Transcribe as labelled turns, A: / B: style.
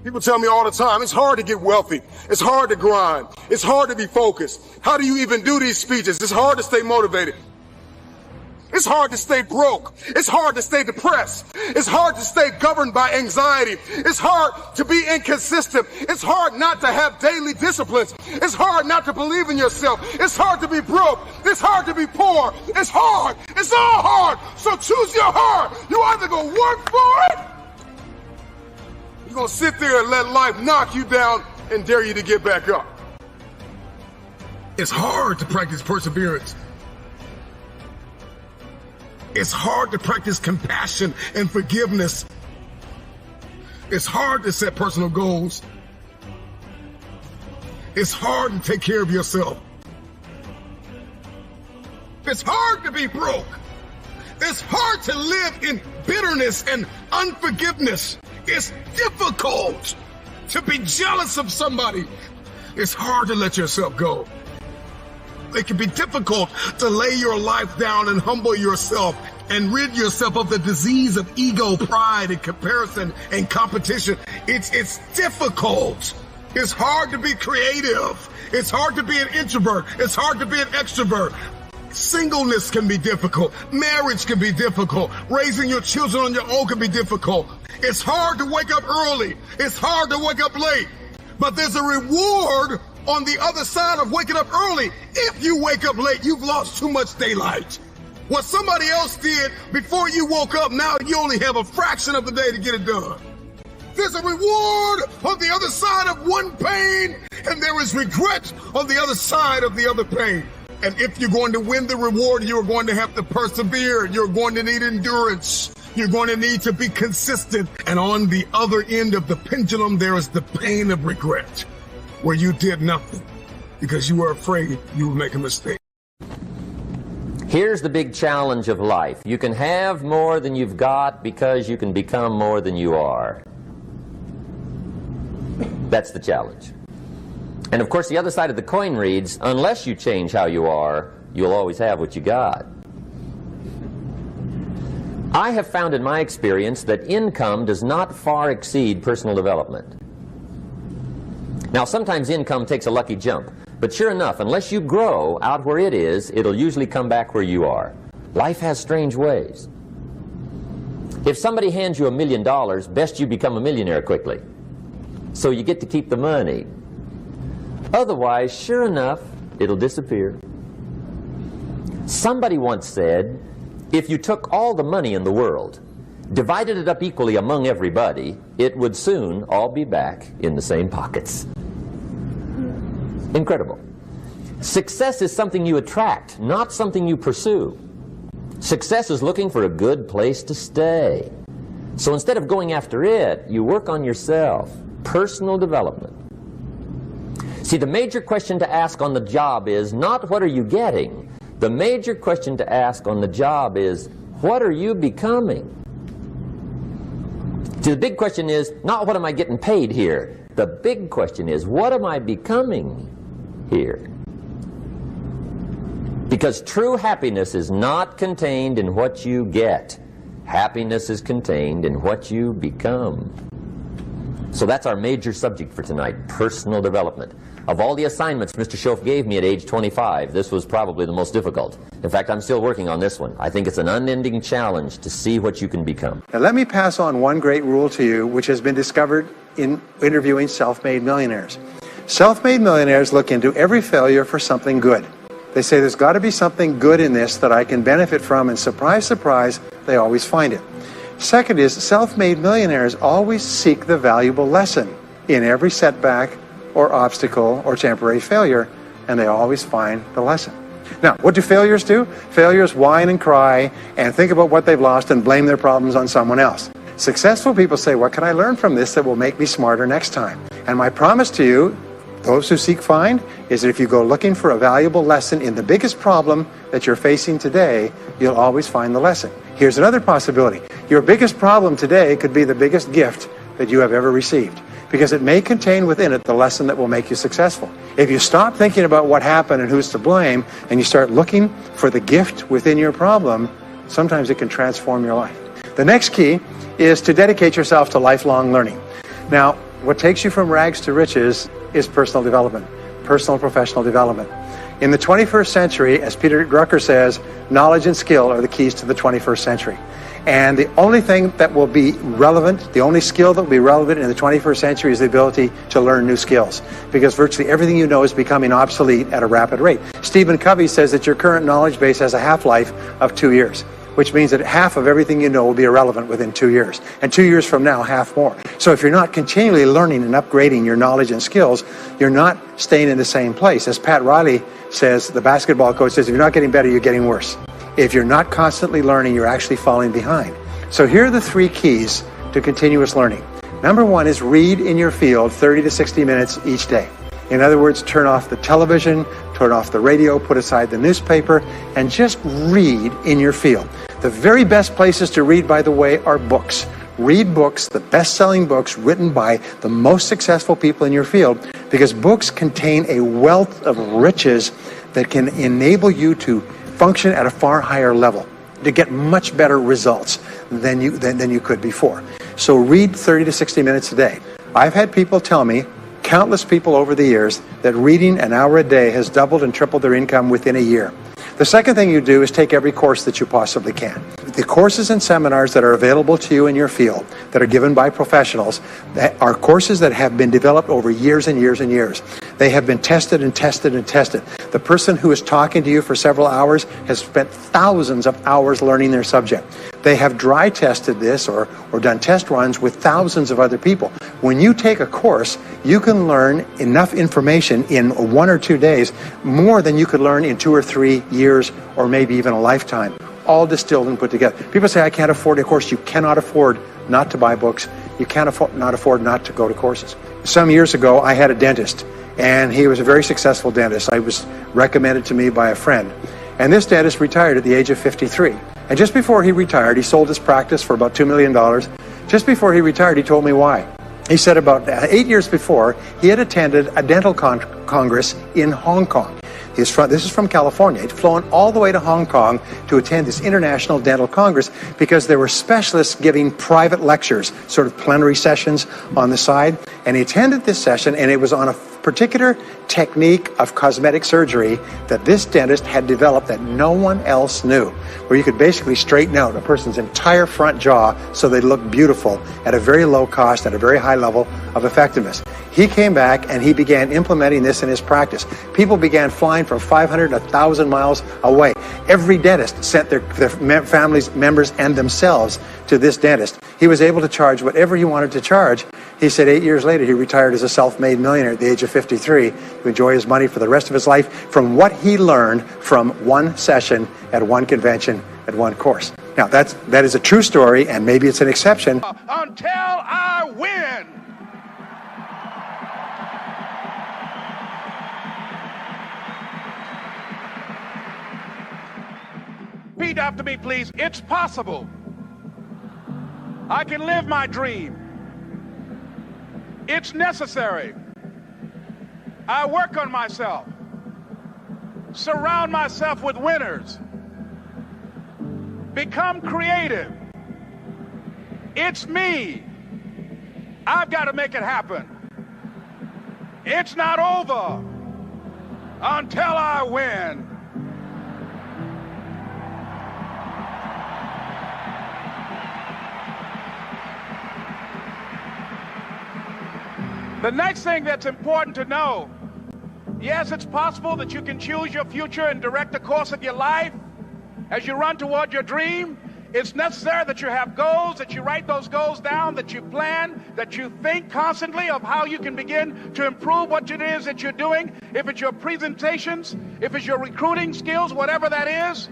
A: People tell me all the time, it's hard to get wealthy. It's hard to grind. It's hard to be focused. How do you even do these speeches? It's hard to stay motivated. It's hard to stay broke. It's hard to stay depressed. It's hard to stay governed by anxiety. It's hard to be inconsistent. It's hard not to have daily disciplines. It's hard not to believe in yourself. It's hard to be broke. It's hard to be poor. It's hard. It's all hard. So choose your heart. You either go work for it, you're going to sit there and let life knock you down and dare you to get back up. It's hard to practice perseverance. It's hard to practice compassion and forgiveness. It's hard to set personal goals. It's hard to take care of yourself. It's hard to be broke. It's hard to live in bitterness and unforgiveness. It's difficult to be jealous of somebody. It's hard to let yourself go. It can be difficult to lay your life down and humble yourself and rid yourself of the disease of ego, pride, and comparison and competition. It's difficult. It's hard to be creative. It's hard to be an introvert. It's hard to be an extrovert. Singleness can be difficult. Marriage can be difficult. Raising your children on your own can be difficult. It's hard to wake up early. It's hard to wake up late. But there's a reward on the other side of waking up early. If you wake up late, you've lost too much daylight. What somebody else did before you woke up, now you only have a fraction of the day to get it done. There's a reward on the other side of one pain, and there is regret on the other side of the other pain. And if you're going to win the reward, you're going to have to persevere. You're going to need endurance. You're going to need to be consistent. And on the other end of the pendulum, there is the pain of regret, where you did nothing because you were afraid you would make a mistake.
B: Here's the big challenge of life. You can have more than you've got because you can become more than you are. That's the challenge. And of course, the other side of the coin reads, unless you change how you are, you'll always have what you got. I have found in my experience that income does not far exceed personal development. Now, sometimes income takes a lucky jump, but sure enough, unless you grow out where it is, it'll usually come back where you are. Life has strange ways. If somebody hands you $1 million, best you become a millionaire quickly, so you get to keep the money. Otherwise, sure enough, it'll disappear. Somebody once said, if you took all the money in the world, divided it up equally among everybody, it would soon all be back in the same pockets. Incredible. Success is something you attract, not something you pursue. Success is looking for a good place to stay. So instead of going after it, you work on yourself. Personal development. See, the major question to ask on the job is not what are you getting. The major question to ask on the job is what are you becoming? See, the big question is not what am I getting paid here. The big question is what am I becoming here? Because true happiness is not contained in what you get. Happiness is contained in what you become. So that's our major subject for tonight, personal development. Of all the assignments Mr. Schoaf gave me at age 25, this was probably the most difficult. In fact, I'm still working on this one. I think it's an unending challenge to see what you can become.
C: Now let me pass on one great rule to you, which has been discovered in interviewing self-made millionaires. Self-made millionaires look into every failure for something good. They say there's got to be something good in this that I can benefit from, and surprise, surprise, they always find it. Second is, self-made millionaires always seek the valuable lesson in every setback or obstacle or temporary failure, and they always find the lesson. Now, what do failures do? Failures whine and cry and think about what they've lost and blame their problems on someone else. Successful people say, what can I learn from this that will make me smarter next time? And my promise to you, those who seek find, is that if you go looking for a valuable lesson in the biggest problem that you're facing today, you'll always find the lesson. Here's another possibility. Your biggest problem today could be the biggest gift that you have ever received, because it may contain within it the lesson that will make you successful. If you stop thinking about what happened and who's to blame, and you start looking for the gift within your problem, sometimes it can transform your life. The next key is to dedicate yourself to lifelong learning. Now, What takes you from rags to riches is personal development, personal and professional development. In the 21st century, as Peter Drucker says, knowledge and skill are the keys to the 21st century. And the only thing that will be relevant, the only skill that will be relevant in the 21st century is the ability to learn new skills, because virtually everything you know is becoming obsolete at a rapid rate. Stephen Covey says that your current knowledge base has a half-life of 2 years, which means that half of everything you know will be irrelevant within 2 years. And 2 years from now, half more. So if you're not continually learning and upgrading your knowledge and skills, you're not staying in the same place. As Pat Riley says, the basketball coach says, if you're not getting better, you're getting worse. If you're not constantly learning, you're actually falling behind. So here are the 3 keys to continuous learning. Number 1 is read in your field 30 to 60 minutes each day. In other words, turn off the television, turn off the radio, put aside the newspaper, and just read in your field. The very best places to read, by the way, are books. Read books, the best-selling books written by the most successful people in your field, because books contain a wealth of riches that can enable you to function at a far higher level, to get much better results than you could before. So read 30 to 60 minutes a day. I've had people tell me, countless people over the years, that reading an hour a day has doubled and tripled their income within a year. The second thing you do is take every course that you possibly can. The courses and seminars that are available to you in your field, that are given by professionals, that are courses that have been developed over years and years and years. They have been tested and tested and tested. The person who is talking to you for several hours has spent thousands of hours learning their subject. They have dry tested this or done test runs with thousands of other people. When you take a course, you can learn enough information in 1 or 2 days, more than you could learn in 2 or 3 years or maybe even a lifetime, all distilled and put together. People say, I can't afford a course. You cannot afford not to buy books. You can't afford not to go to courses. Some years ago, I had a dentist, and he was a very successful dentist. I was recommended to me by a friend. And this dentist retired at the age of 53. And just before he retired, he sold his practice for about $2 million. Just before he retired, he told me why. He said about 8 years before, he had attended a dental congress in Hong Kong. This is from California. He'd flown all the way to Hong Kong to attend this international dental congress because there were specialists giving private lectures, sort of plenary sessions on the side. And he attended this session, and it was on a particular technique of cosmetic surgery that this dentist had developed that no one else knew, where you could basically straighten out a person's entire front jaw so they look beautiful at a very low cost, at a very high level of effectiveness. He came back and he began implementing this in his practice. People began flying from 500 to 1,000 miles away. Every dentist sent their families, members, and themselves to this dentist. He was able to charge whatever he wanted to charge. He said 8 years later, he retired as a self-made millionaire at the age of 53 to enjoy his money for the rest of his life from what he learned from one session at one convention at one course. Now, that is a true story, and maybe it's an exception.
A: Until I win. Repeat after me, please. It's possible. I can live my dream. It's necessary. I work on myself. Surround myself with winners. Become creative. It's me. I've got to make it happen. It's not over until I win. The next thing that's important to know, yes, it's possible that you can choose your future and direct the course of your life as you run toward your dream. It's necessary that you have goals, that you write those goals down, that you plan, that you think constantly of how you can begin to improve what it is that you're doing. If it's your presentations, if it's your recruiting skills, whatever that is,